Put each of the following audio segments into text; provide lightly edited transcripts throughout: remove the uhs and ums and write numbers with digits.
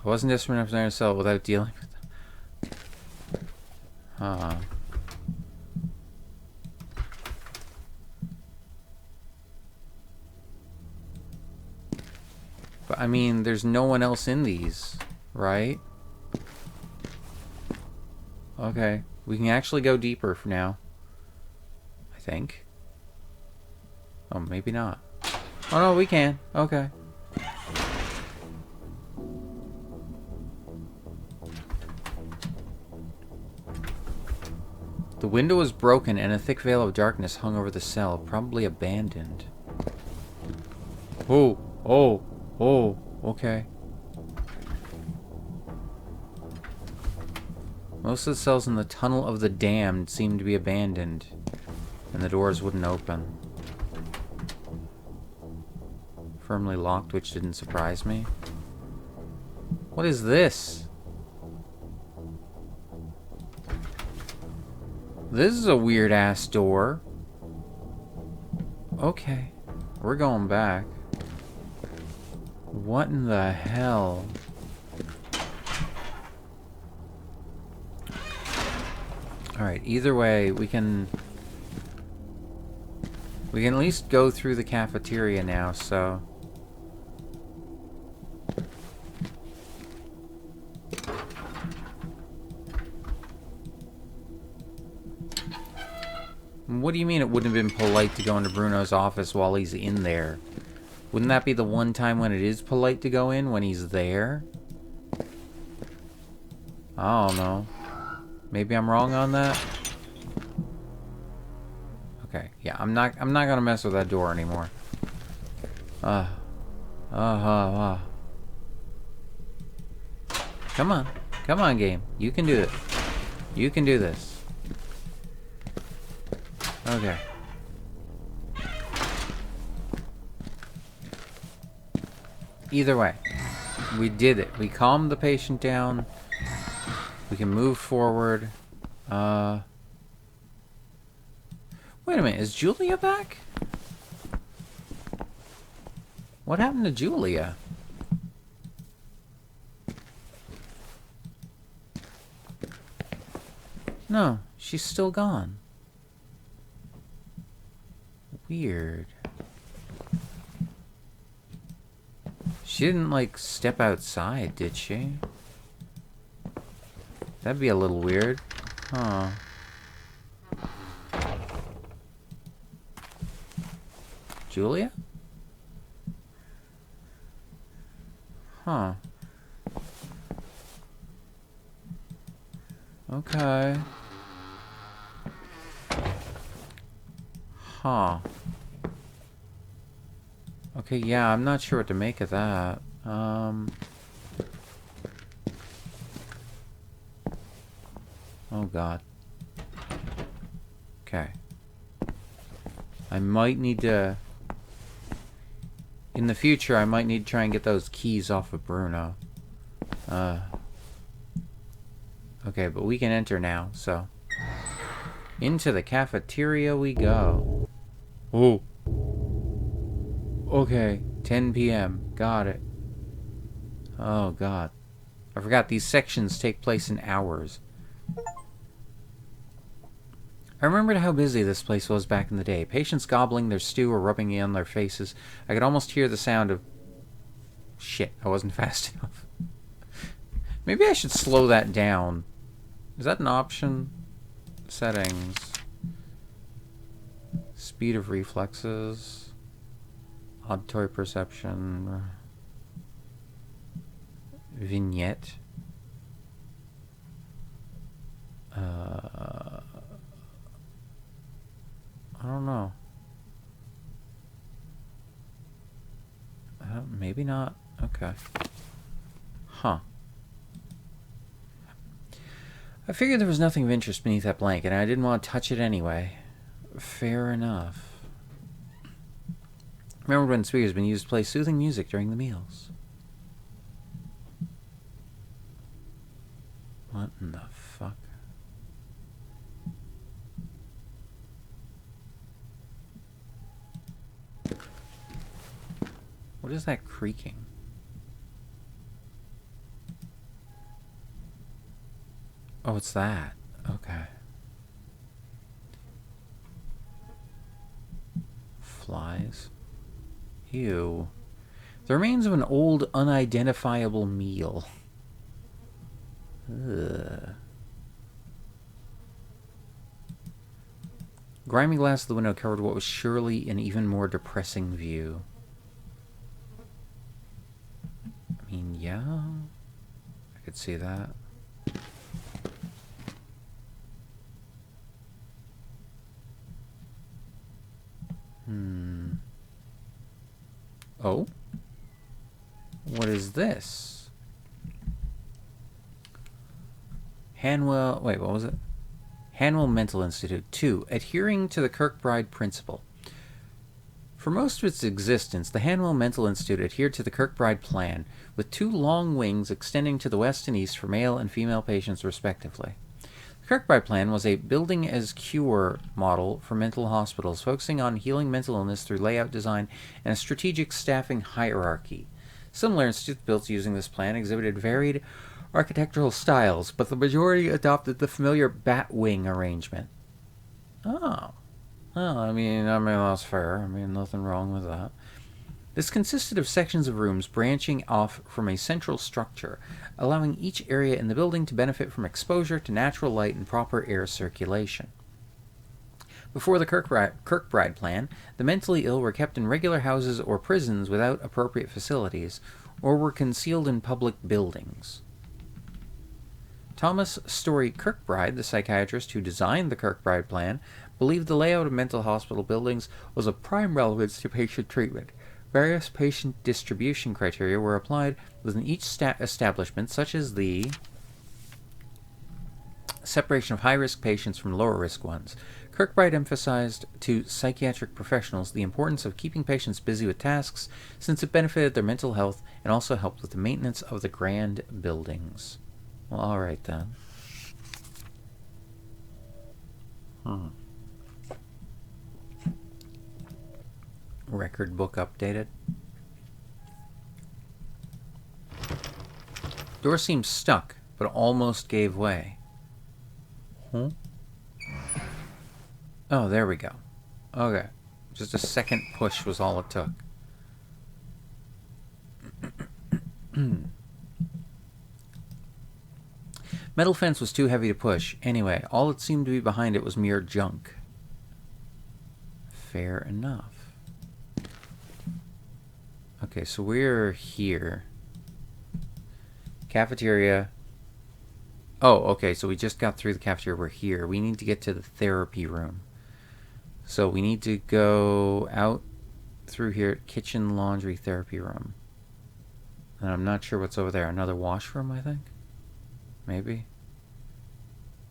I wasn't desperate enough to sell it without dealing with them. Huh. But, I mean, there's no one else in these, right? Okay. We can actually go deeper for now. I think. Oh, maybe not. Oh, no, we can. Okay. The window was broken and a thick veil of darkness hung over the cell, probably abandoned. Oh, oh, oh, okay. Most of the cells in the Tunnel of the Damned seemed to be abandoned, and the doors wouldn't open. Firmly locked, which didn't surprise me. What is this? This is a weird-ass door. Okay. We're going back. What in the hell? Alright, either way, we can at least go through the cafeteria now, so... What do you mean it wouldn't have been polite to go into Bruno's office while he's in there? Wouldn't that be the one time when it is polite to go in, when he's there? I don't know. Maybe I'm wrong on that? Okay, yeah, I'm not gonna mess with that door anymore. Come on. Come on, game. You can do it. You can do this. Okay. Either way, we did it. We calmed the patient down. We can move forward. Wait a minute. Is Julia back? What happened to Julia? No, she's still gone. Weird. She didn't, like, step outside, did she? That'd be a little weird. Huh. Julia? Huh. Okay. Huh. Okay, yeah, I'm not sure what to make of that. Oh god. Okay. I might need to... In the future, I might need to try and get those keys off of Bruno. Okay, but we can enter now, so... Into the cafeteria we go. Oh. Okay, 10 p.m. Got it. Oh, God. I forgot these sections take place in hours. I remembered how busy this place was back in the day. Patients gobbling their stew or rubbing it on their faces. I could almost hear the sound of... Shit, I wasn't fast enough. Maybe I should slow that down. Is that an option? Settings. Speed of reflexes. Auditory perception. Vignette. I don't know. Maybe not. Okay. Huh. I figured there was nothing of interest beneath that blanket, and I didn't want to touch it anyway. Fair enough. Remember when speakers had been used to play soothing music during the meals? What in the fuck? What is that creaking? Oh, it's that. Okay. Flies. Ew. The remains of an old, unidentifiable meal. Ugh. Grimy glass of the window covered what was surely an even more depressing view. I mean, yeah. I could see that. Oh? What is this? Hanwell... Wait, what was it? Hanwell Mental Institute. 2. Adhering to the Kirkbride Principle. For most of its existence, the Hanwell Mental Institute adhered to the Kirkbride Plan, with 2 long wings extending to the west and east for male and female patients respectively. The Kirkbride Plan was a building-as-cure model for mental hospitals, focusing on healing mental illness through layout design and a strategic staffing hierarchy. Similar institutes built using this plan exhibited varied architectural styles, but the majority adopted the familiar bat-wing arrangement. Oh. Well, I mean, that's fair. I mean, nothing wrong with that. This consisted of sections of rooms branching off from a central structure, allowing each area in the building to benefit from exposure to natural light and proper air circulation. Before the Kirkbride Plan, the mentally ill were kept in regular houses or prisons without appropriate facilities, or were concealed in public buildings. Thomas Story Kirkbride, the psychiatrist who designed the Kirkbride Plan, believed the layout of mental hospital buildings was of prime relevance to patient treatment. Various patient distribution criteria were applied within each establishment, such as the separation of high-risk patients from lower-risk ones. Kirkbride emphasized to psychiatric professionals the importance of keeping patients busy with tasks, since it benefited their mental health and also helped with the maintenance of the grand buildings. Well, alright then. Record book updated. Door seems stuck, but almost gave way. Oh, there we go. Okay. Just a second push was all it took. Metal fence was too heavy to push. Anyway, all that seemed to be behind it was mere junk. Fair enough. Okay, so we're here. Cafeteria. Oh, okay, so we just got through the cafeteria. We're here. We need to get to the therapy room. So we need to go out through here. Kitchen, laundry, therapy room. And I'm not sure what's over there. Another washroom, I think? Maybe.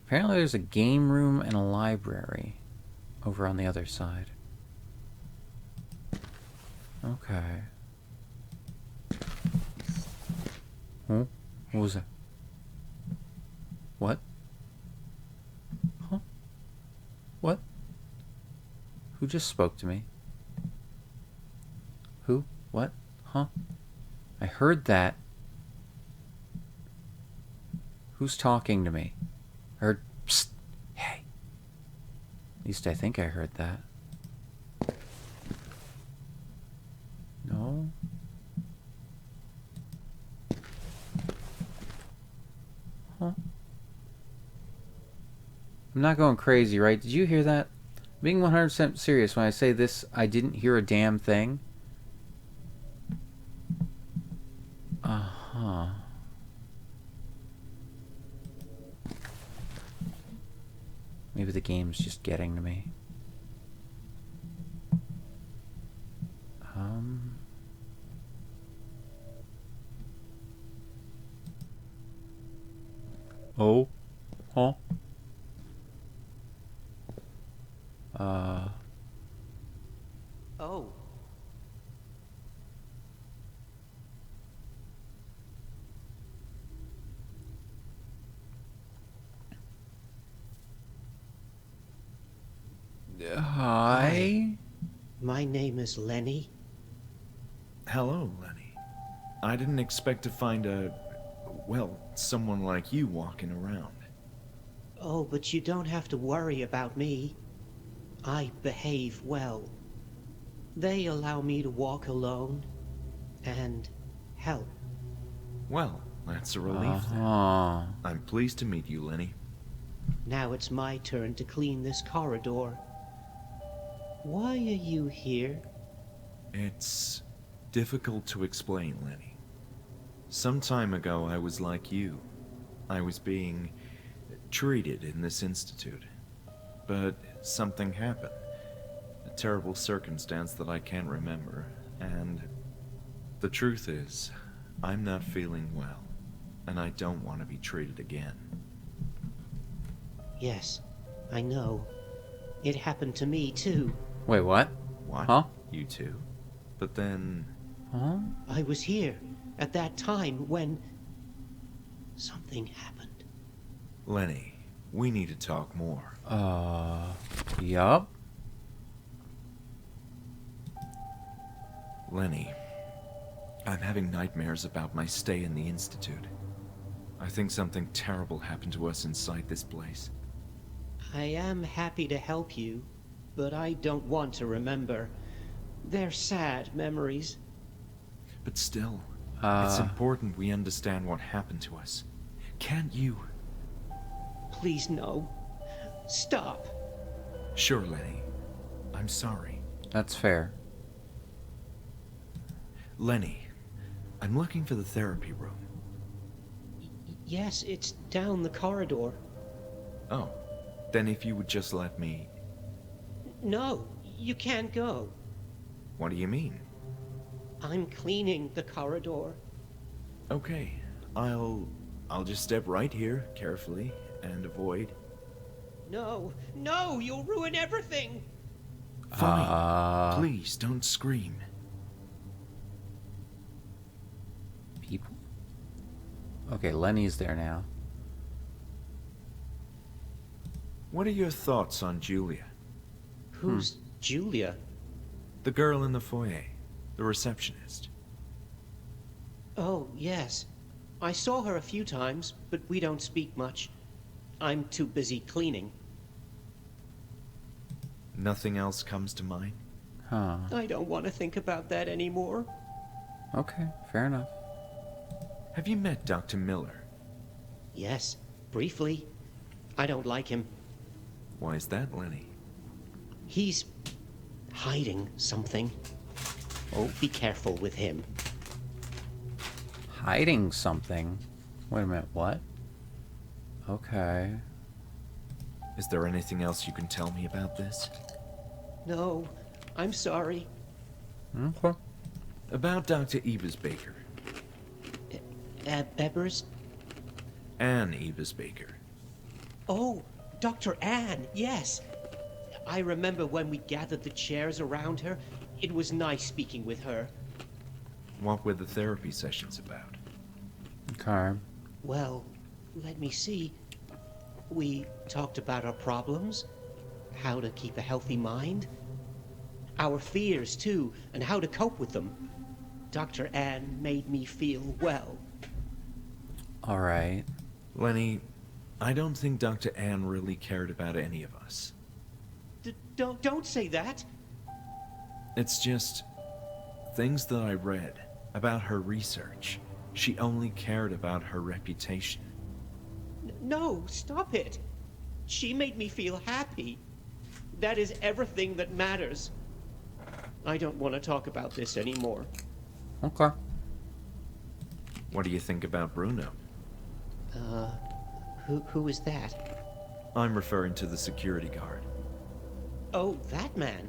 Apparently there's a game room and a library over on the other side. Okay. Huh? What was that? What? Huh? What? Who just spoke to me? Who? What? Huh? I heard that. Who's talking to me? Heard, psst, hey. At least I think I heard that. No? Huh? I'm not going crazy, right? Did you hear that? I'm being 100% serious when I say this. I didn't hear a damn thing. Uh-huh. Maybe the game's just getting to me. Oh? Huh? Oh. Hi? My name is Lenny. Hello, Lenny. I didn't expect to find well, someone like you walking around. Oh, but you don't have to worry about me. I behave well. They allow me to walk alone and help. Well, that's a relief then. Uh-huh. I'm pleased to meet you, Lenny. Now it's my turn to clean this corridor. Why are you here? It's difficult to explain, Lenny. Some time ago, I was like you. I was being treated in this institute. But something happened. A terrible circumstance that I can't remember. And the truth is, I'm not feeling well. And I don't want to be treated again. Yes, I know. It happened to me, too. Wait, what? What? Huh? You too? But then... Huh? I was here at that time when something happened. Lenny, we need to talk more. Yup. Lenny, I'm having nightmares about my stay in the Institute. I think something terrible happened to us inside this place. I am happy to help you, but I don't want to remember. They're sad memories. But still, it's important we understand what happened to us. Can't you? Please, no. Stop. Sure, Lenny. I'm sorry. That's fair. Lenny, I'm looking for the therapy room. Yes, it's down the corridor. Oh, then if you would just let me... No, you can't go. What do you mean? I'm cleaning the corridor. Okay, I'll just step right here, carefully, and avoid... No, no, you'll ruin everything. Fine. Please, don't scream. People? Okay, Lenny's there now. What are your thoughts on Julia? Who's Julia? The girl in the foyer. The receptionist. Oh, yes. I saw her a few times, but we don't speak much. I'm too busy cleaning. Nothing else comes to mind? Huh. I don't want to think about that anymore. Okay, fair enough. Have you met Dr. Miller? Yes, briefly. I don't like him. Why is that, Lenny? He's hiding something. Oh, be careful with him. Hiding something? Wait a minute, what? Okay. Is there anything else you can tell me about this? No, I'm sorry. Okay. About Dr. Ebers-Baker. Ebers? Anne Ebers-Baker. Oh, Dr. Anne, yes. I remember when we gathered the chairs around her. It was nice speaking with her. What were the therapy sessions about? Okay. Well, let me see. We talked about our problems, how to keep a healthy mind, our fears too, and how to cope with them. Dr. Anne made me feel well. Alright. Lenny, I don't think Dr. Anne really cared about any of us. Don't say that. It's just things that I read about her research. She only cared about her reputation. No, stop it. She made me feel happy. That is everything that matters. I don't want to talk about this anymore. Okay. What do you think about Bruno? Who is that? I'm referring to the security guard. Oh, that man.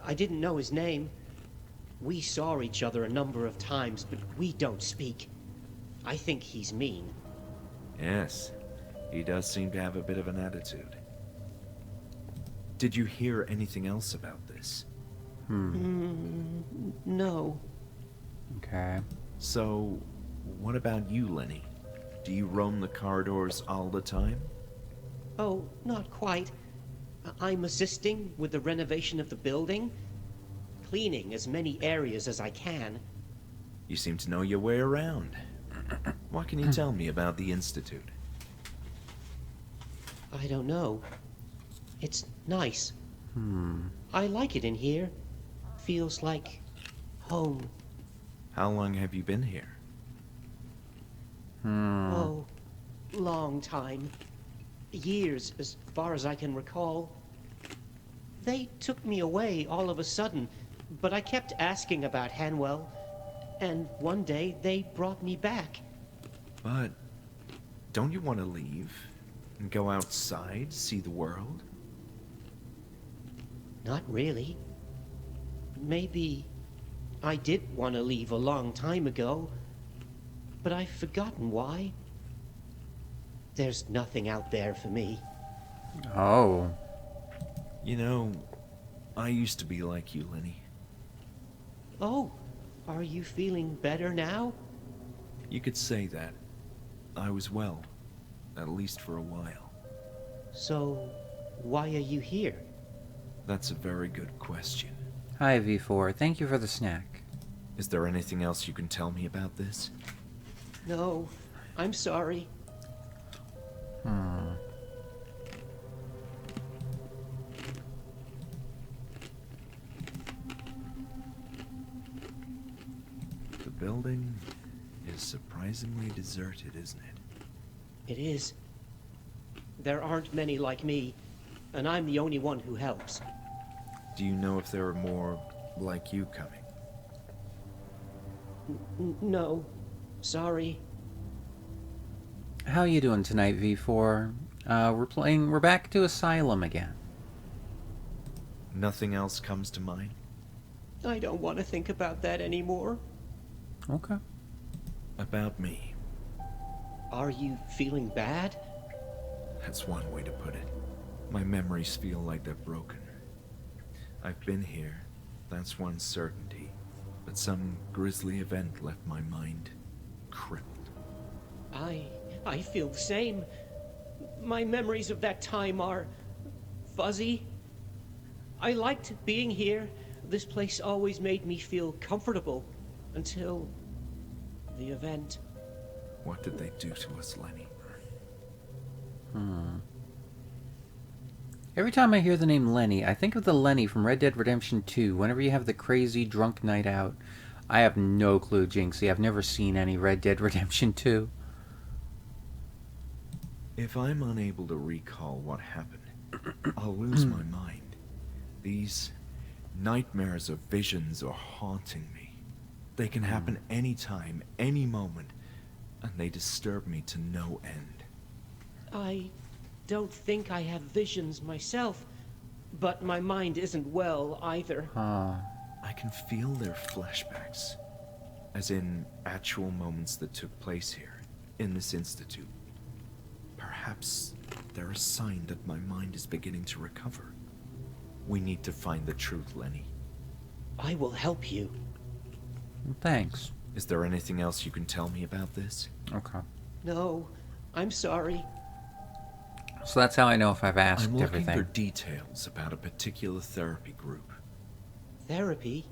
I didn't know his name. We saw each other a number of times, but we don't speak. I think he's mean. Yes, he does seem to have a bit of an attitude. Did you hear anything else about this? No. Okay. So, what about you, Lenny? Do you roam the corridors all the time? Oh, not quite. I'm assisting with the renovation of the building, cleaning as many areas as I can. You seem to know your way around. What can you tell me about the Institute? I don't know. It's nice. Hmm. I like it in here. Feels like home. How long have you been here? Oh, long time. Years, as far as I can recall. They took me away all of a sudden, but I kept asking about Hanwell, and one day they brought me back. But don't you want to leave and go outside, see the world? Not really. Maybe I did want to leave a long time ago, but I've forgotten why. There's nothing out there for me. Oh. You know, I used to be like you, Lenny. Oh, are you feeling better now? You could say that. I was well, at least for a while. So, why are you here? That's a very good question. Hi, V4. Thank you for the snack. Is there anything else you can tell me about this? No, I'm sorry. The building is surprisingly deserted, isn't it? It is. There aren't many like me, and I'm the only one who helps. Do you know if there are more like you coming? No, sorry. How you doing tonight, V4? We're back to Asylum again. Nothing else comes to mind? I don't want to think about that anymore. Okay. About me. Are you feeling bad? That's one way to put it. My memories feel like they're broken. I've been here, that's one certainty. But some grisly event left my mind crippled. I feel the same. My memories of that time are fuzzy. I liked being here. This place always made me feel comfortable until the event. What did they do to us, Lenny? Every time I hear the name Lenny, I think of the Lenny from Red Dead Redemption 2, whenever you have the crazy drunk night out. I have no clue, Jinxie. I've never seen any Red Dead Redemption 2. If I'm unable to recall what happened, I'll lose my mind. These nightmares or visions are haunting me. They can happen anytime, any moment, and they disturb me to no end. I don't think I have visions myself, but my mind isn't well either. I can feel their flashbacks, as in actual moments that took place here, in this institute. Perhaps they're a sign that my mind is beginning to recover. We need to find the truth, Lenny. I will help you. Thanks. Is there anything else you can tell me about this? Okay. No, I'm sorry. So that's how I know if I've asked I'm looking everything. for details about a particular therapy group. Therapy?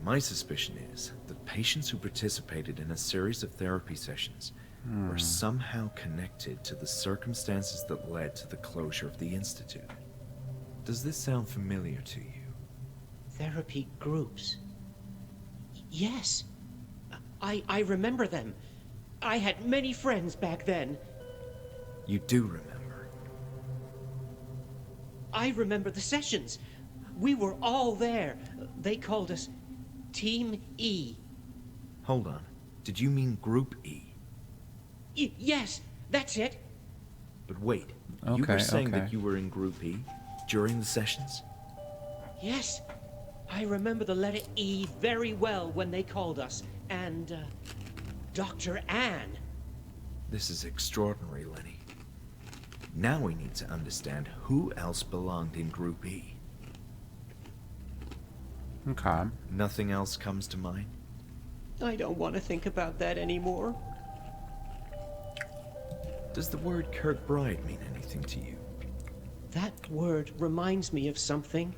My suspicion is that patients who participated in a series of therapy sessions were somehow connected to the circumstances that led to the closure of the institute. Does this sound familiar to you? Therapy groups. Yes. I remember them. I had many friends back then. You do remember. I remember the sessions. We were all there. They called us Team E. Hold on. Did you mean Group E? Yes, that's it. But wait, you were Okay, saying okay. that you were in Group E during the sessions? Yes. I remember the letter E very well when they called us. And, Dr. Anne. This is extraordinary, Lenny. Now we need to understand who else belonged in Group E. Okay. Nothing else comes to mind? I don't want to think about that anymore. Does the word Kirkbride mean anything to you? That word reminds me of something.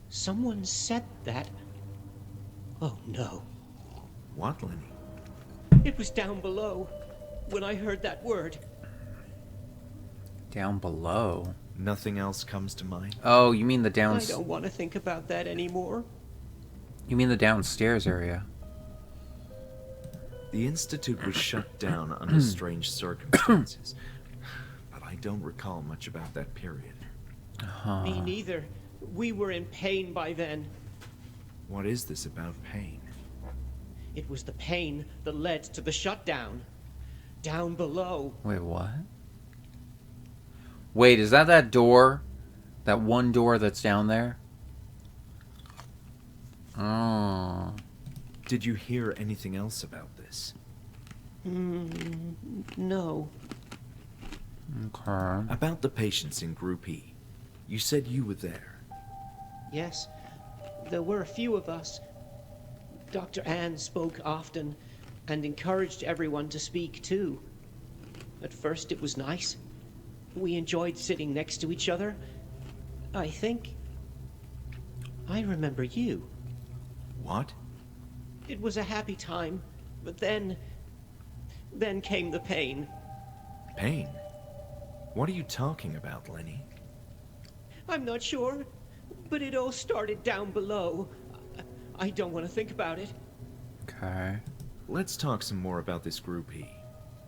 Someone said that. Oh, no. What, Lenny? It was down below when I heard that word. Down below? Nothing else comes to mind? Oh, you mean the I don't want to think about that anymore. You mean the downstairs area? The Institute was shut down under strange circumstances, but I don't recall much about that period. Me neither. We were in pain by then. What is this about pain? It was the pain that led to the shutdown. Down below. Wait, what? Wait, is that door? That one door that's down there? Oh. Did you hear anything else about this? No. Okay. About the patients in Group E. You said you were there. Yes, there were a few of us. Dr. Ann spoke often and encouraged everyone to speak too. At first it was nice. We enjoyed sitting next to each other. I think I remember you. What? It was a happy time, but then came the pain. Pain? What are you talking about, Lenny? I'm not sure, but it all started down below. I don't want to think about it. Okay. Let's talk some more about this Group E.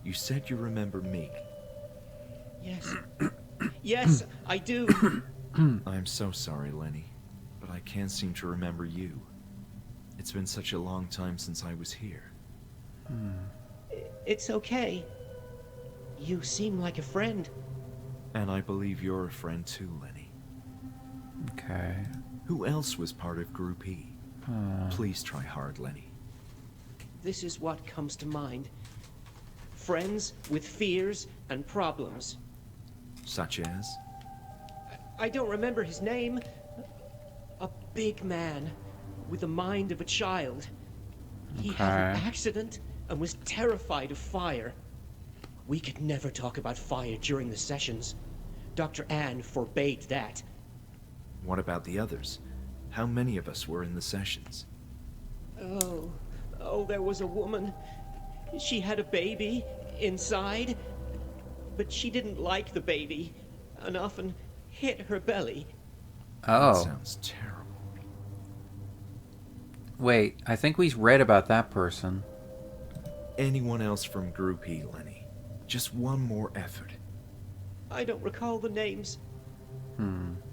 You said you remember me. Yes. Yes, I do. I'm so sorry, Lenny, but I can't seem to remember you. It's been such a long time since I was here. It's okay. You seem like a friend. And I believe you're a friend too, Lenny. Okay. Who else was part of Group E? Please try hard, Lenny. This is what comes to mind. Friends with fears and problems. Such as? I don't remember his name. A big man with the mind of a child. He had an Okay. accident and was terrified of fire. We could never talk about fire during the sessions. Dr. Ann forbade that. What about the others? How many of us were in the sessions? Oh, there was a woman. She had a baby inside, but she didn't like the baby and often hit her belly. That Oh. sounds terrible. Wait, I think we read about that person. Anyone else from Group E, Lenny? Just one more effort. I don't recall the names.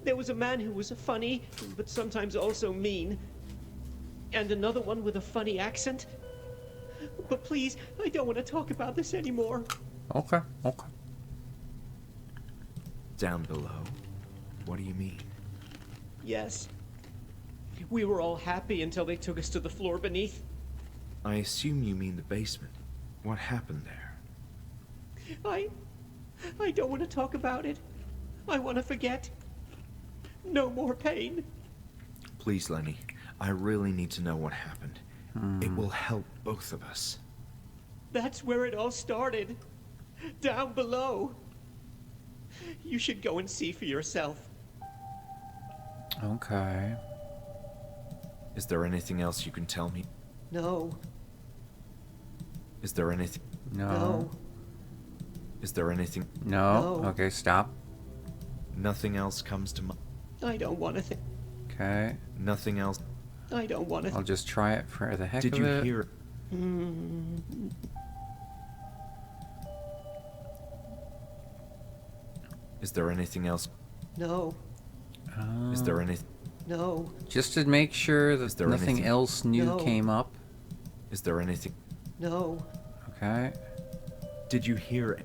There was a man who was funny, but sometimes also mean. And another one with a funny accent. But please, I don't want to talk about this anymore. Okay, okay. Down below? What do you mean? Yes. We were all happy until they took us to the floor beneath. I assume you mean the basement. What happened there? I don't want to talk about it. I want to forget. No more pain. Please, Lenny. I really need to know what happened. It will help both of us. That's where it all started. Down below. You should go and see for yourself. Okay. Is there anything else you can tell me? No. Is there anything? No. Is there anything? No. No. Okay, stop. Nothing else comes to mind? I don't want to think. Okay. Nothing else? I don't want to. I'll just try it for the heck Did of you it. hear? Is there anything else? No. Is there anything? No. Just to make sure Is that there nothing anything- else new No. came up. Is there anything? No. Okay. Did you hear?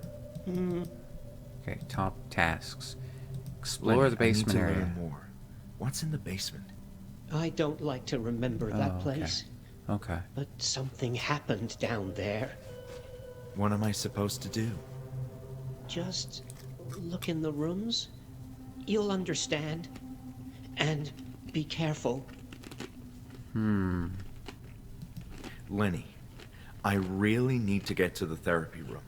Okay, top tasks. Explore Lenny, the basement I need to area. learn more. What's in the basement? I don't like to remember Oh, that okay. place. Okay. But something happened down there. What am I supposed to do? Just look in the rooms. You'll understand. And be careful. Lenny, I really need to get to the therapy room.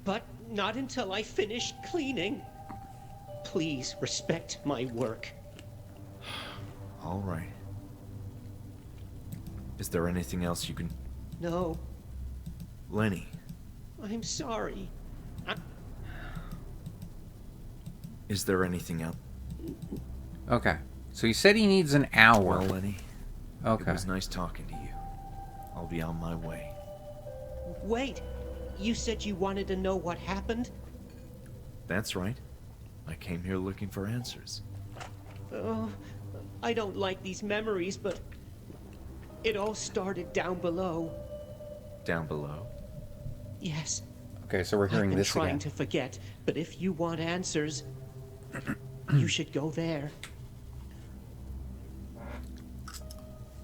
But not until I finish cleaning. Please respect my work. All right. Is there anything else you can... No, Lenny, I'm sorry. Is there anything else? Okay. So he said he needs an hour. Well, Lenny, Okay. it was nice talking to you. I'll be on my way. Wait, you said you wanted to know what happened? That's right. I came here looking for answers. Oh, I don't like these memories, but it all started down below. Down below? Yes. Okay, so we're hearing I've been this trying again. to forget, but if you want answers, you should go there.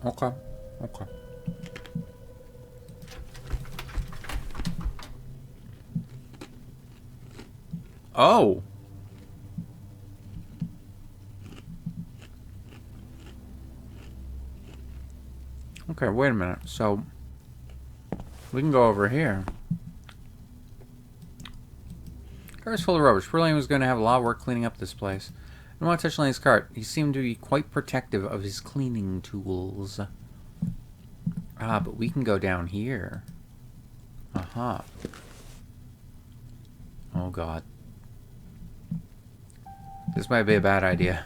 Okay. Okay. Oh. Okay, wait a minute. So we can go over here. Car's full of rubbish. Poor Lenny was going to have a lot of work cleaning up this place. I don't want to touch Lenny's cart. He seemed to be quite protective of his cleaning tools. Ah, but we can go down here. Uh-huh. Oh, God. This might be a bad idea.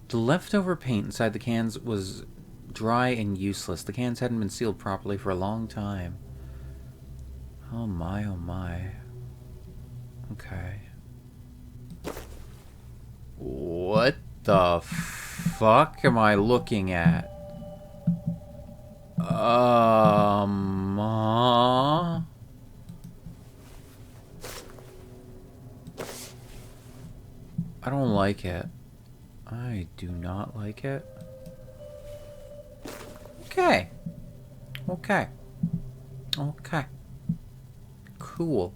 The leftover paint inside the cans was dry and useless. The cans hadn't been sealed properly for a long time. Oh my, oh my. Okay. What the fuck am I looking at? I don't like it. I do not like it. Okay. Okay. Okay. Cool.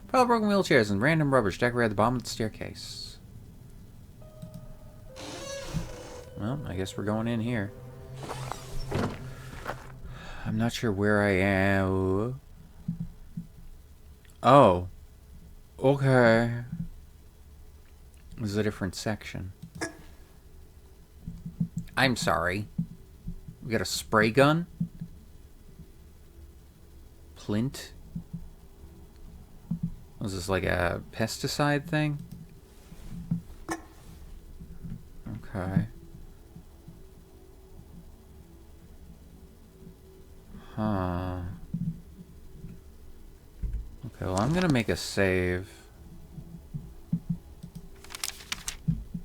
Pile of broken wheelchairs and random rubbish decorated the bottom of the staircase. Well, I guess we're going in here. I'm not sure where I am. Oh. Okay. This is a different section. I'm sorry. We got a spray gun? Plint? Was this like a pesticide thing? Okay. Huh. Okay, well, I'm gonna make a save.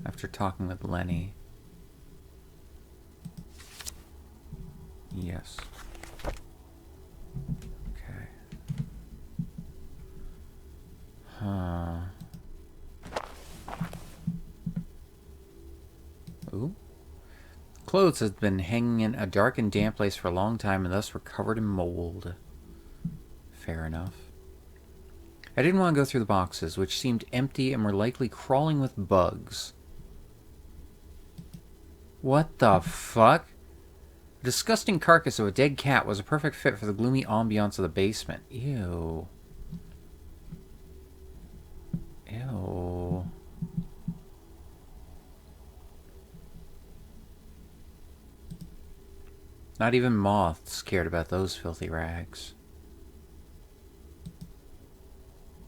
After talking with Lenny. Yes. Okay. Huh. Ooh. Clothes had been hanging in a dark and damp place for a long time and thus were covered in mold. Fair enough. I didn't want to go through the boxes, which seemed empty and were likely crawling with bugs. What the fuck? The disgusting carcass of a dead cat was a perfect fit for the gloomy ambiance of the basement. Ew. Ew. Not even moths cared about those filthy rags.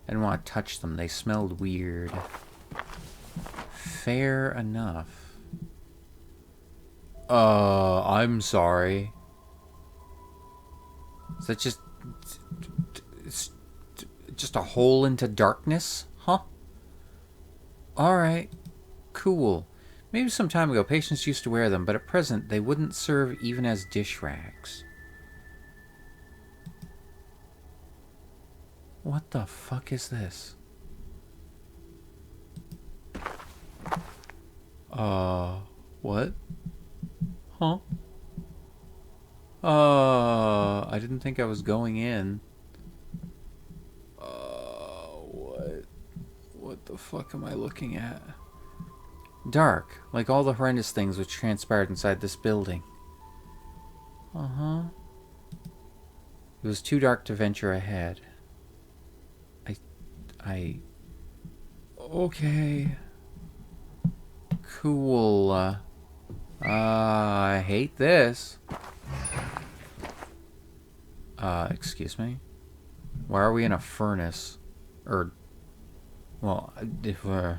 I didn't want to touch them. They smelled weird. Fair enough. I'm sorry. Is that just... It's just a hole into darkness? Huh? Alright. Cool. Maybe some time ago patients used to wear them, but at present they wouldn't serve even as dish rags. What the fuck is this? What? Huh? I didn't think I was going in. What? What the fuck am I looking at? Dark, like all the horrendous things which transpired inside this building. Uh-huh. It was too dark to venture ahead. Okay. Cool. I hate this. Excuse me? Why are we in a furnace? Or, well, if I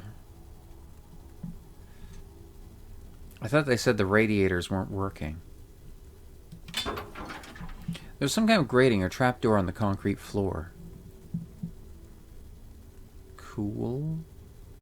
thought they said the radiators weren't working. There's some kind of grating or trapdoor on the concrete floor. Cool.